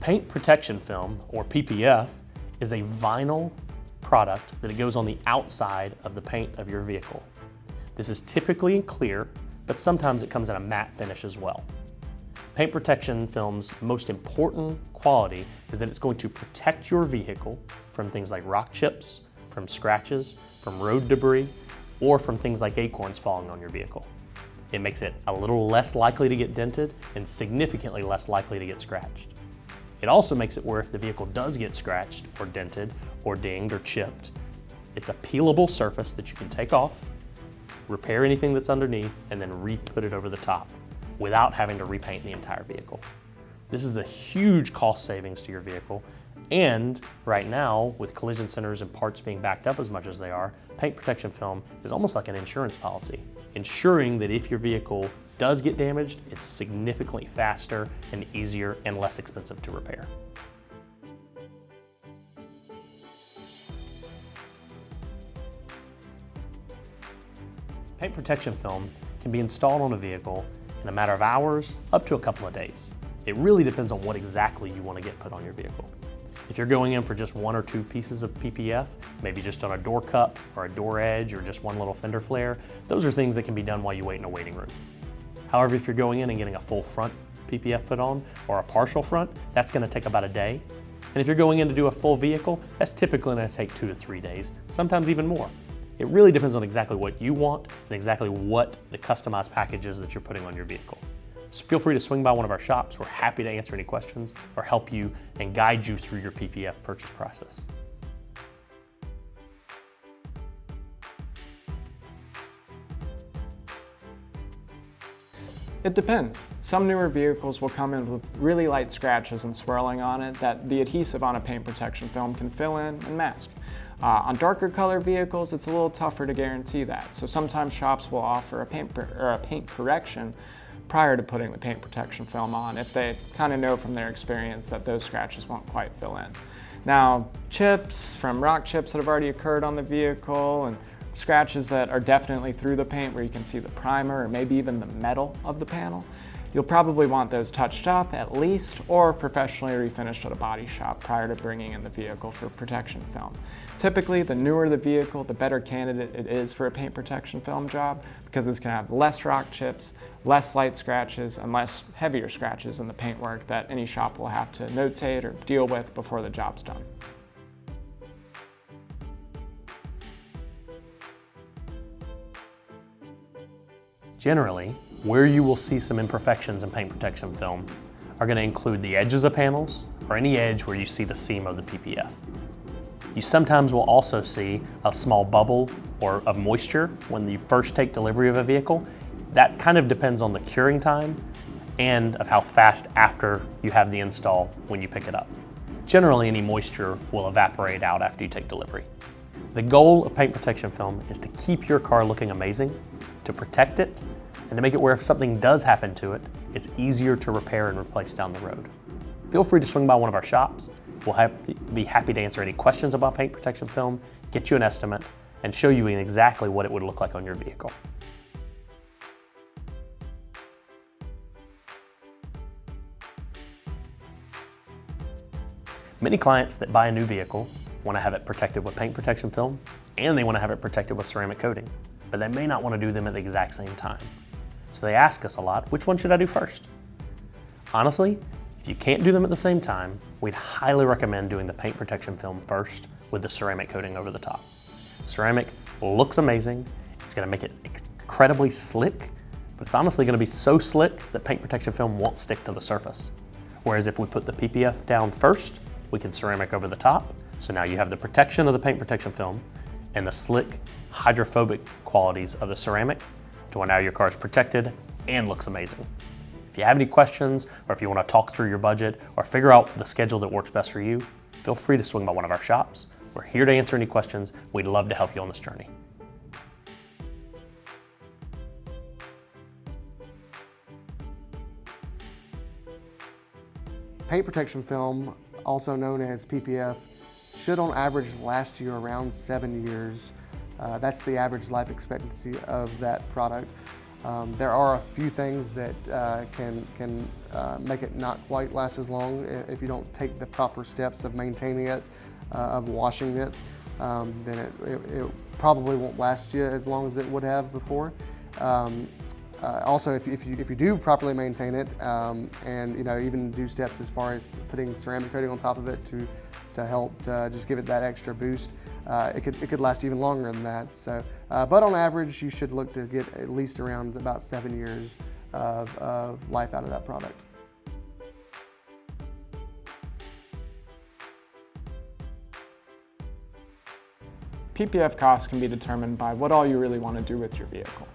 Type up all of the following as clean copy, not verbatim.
Paint protection film, or PPF, is a vinyl product that it goes on the outside of the paint of your vehicle. This is typically in clear, but sometimes it comes in a matte finish as well. Paint protection film's most important quality is that it's going to protect your vehicle from things like rock chips, from scratches, from road debris, or from things like acorns falling on your vehicle. It makes it a little less likely to get dented and significantly less likely to get scratched. It also makes it where if the vehicle does get scratched or dented or dinged or chipped, it's a peelable surface that you can take off, repair anything that's underneath, and then re-put it over the top without having to repaint the entire vehicle. This is the huge cost savings to your vehicle, and right now, with collision centers and parts being backed up as much as they are, paint protection film is almost like an insurance policy, ensuring that if your vehicle does get damaged, it's significantly faster and easier and less expensive to repair. Paint protection film can be installed on a vehicle in a matter of hours up to a couple of days. It really depends on what exactly you want to get put on your vehicle. If you're going in for just one or two pieces of PPF, maybe just on a door cup or a door edge or just one little fender flare, those are things that can be done while you wait in a waiting room. However, if you're going in and getting a full front PPF put on or a partial front, that's going to take about a day. And if you're going in to do a full vehicle, that's typically going to take 2 to 3 days, sometimes even more. It really depends on exactly what you want and exactly what the customized package is that you're putting on your vehicle. So feel free to swing by one of our shops. We're happy to answer any questions or help you and guide you through your PPF purchase process. It depends. Some newer vehicles will come in with really light scratches and swirling on it that the adhesive on a paint protection film can fill in and mask. On darker color vehicles, it's a little tougher to guarantee that. So sometimes shops will offer a paint correction prior to putting the paint protection film on if they kind of know from their experience that those scratches won't quite fill in. Now, chips from rock chips that have already occurred on the vehicle and scratches that are definitely through the paint where you can see the primer or maybe even the metal of the panel, you'll probably want those touched up at least or professionally refinished at a body shop prior to bringing in the vehicle for protection film. Typically, the newer the vehicle, the better candidate it is for a paint protection film job because it's going to have less rock chips, less light scratches, and less heavier scratches in the paintwork that any shop will have to notate or deal with before the job's done. Generally, where you will see some imperfections in paint protection film are going to include the edges of panels or any edge where you see the seam of the PPF. You sometimes will also see a small bubble or of moisture when you first take delivery of a vehicle. That kind of depends on the curing time and of how fast after you have the install when you pick it up. Generally, any moisture will evaporate out after you take delivery. The goal of paint protection film is to keep your car looking amazing, to protect it, and to make it where if something does happen to it, it's easier to repair and replace down the road. Feel free to swing by one of our shops. We'll be happy to answer any questions about paint protection film, get you an estimate, and show you exactly what it would look like on your vehicle. Many clients that buy a new vehicle want to have it protected with paint protection film, and they want to have it protected with ceramic coating, but they may not want to do them at the exact same time. So they ask us a lot, which one should I do first? Honestly, if you can't do them at the same time, we'd highly recommend doing the paint protection film first with the ceramic coating over the top. Ceramic looks amazing. It's going to make it incredibly slick, but it's honestly going to be so slick that paint protection film won't stick to the surface. Whereas if we put the PPF down first, we can ceramic over the top. So now you have the protection of the paint protection film and the slick hydrophobic qualities of the ceramic to where now your car is protected and looks amazing. If you have any questions or if you want to talk through your budget or figure out the schedule that works best for you, feel free to swing by one of our shops. We're here to answer any questions. We'd love to help you on this journey. Paint protection film, also known as PPF, should on average last you around 7 years. That's the average life expectancy of that product. There are a few things that can make it not quite last as long if you don't take the proper steps of maintaining it, of washing it. Then it probably won't last you as long as it would have before. Also, if you do properly maintain it, and even do steps as far as putting ceramic coating on top of it to help just give it that extra boost, it could last even longer than that. So, but on average, you should look to get at least around about 7 years of life out of that product. PPF costs can be determined by what all you really want to do with your vehicle.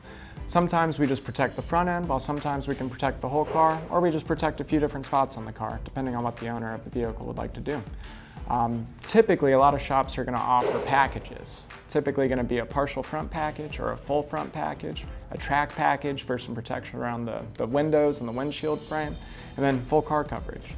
Sometimes we just protect the front end, while sometimes we can protect the whole car, or we just protect a few different spots on the car, depending on what the owner of the vehicle would like to do. Typically, a lot of shops are going to offer packages. Typically going to be a partial front package or a full front package, a track package for some protection around the windows and the windshield frame, and then full car coverage.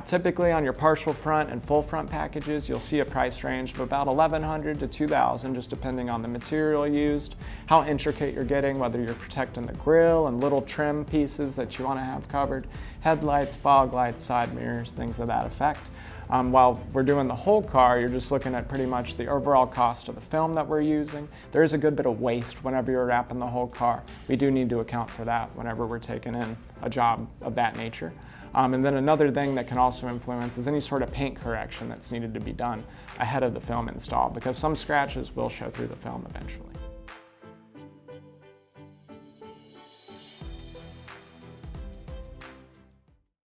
Typically on your partial front and full front packages, you'll see a price range of about $1,100 to $2,000, just depending on the material used, how intricate you're getting, whether you're protecting the grille and little trim pieces that you want to have covered, headlights, fog lights, side mirrors, things of that effect. While we're doing the whole car, you're just looking at pretty much the overall cost of the film that we're using. There is a good bit of waste whenever you're wrapping the whole car. We do need to account for that whenever we're taking in a job of that nature. And then another thing that can also influence is any sort of paint correction that's needed to be done ahead of the film install, because some scratches will show through the film eventually.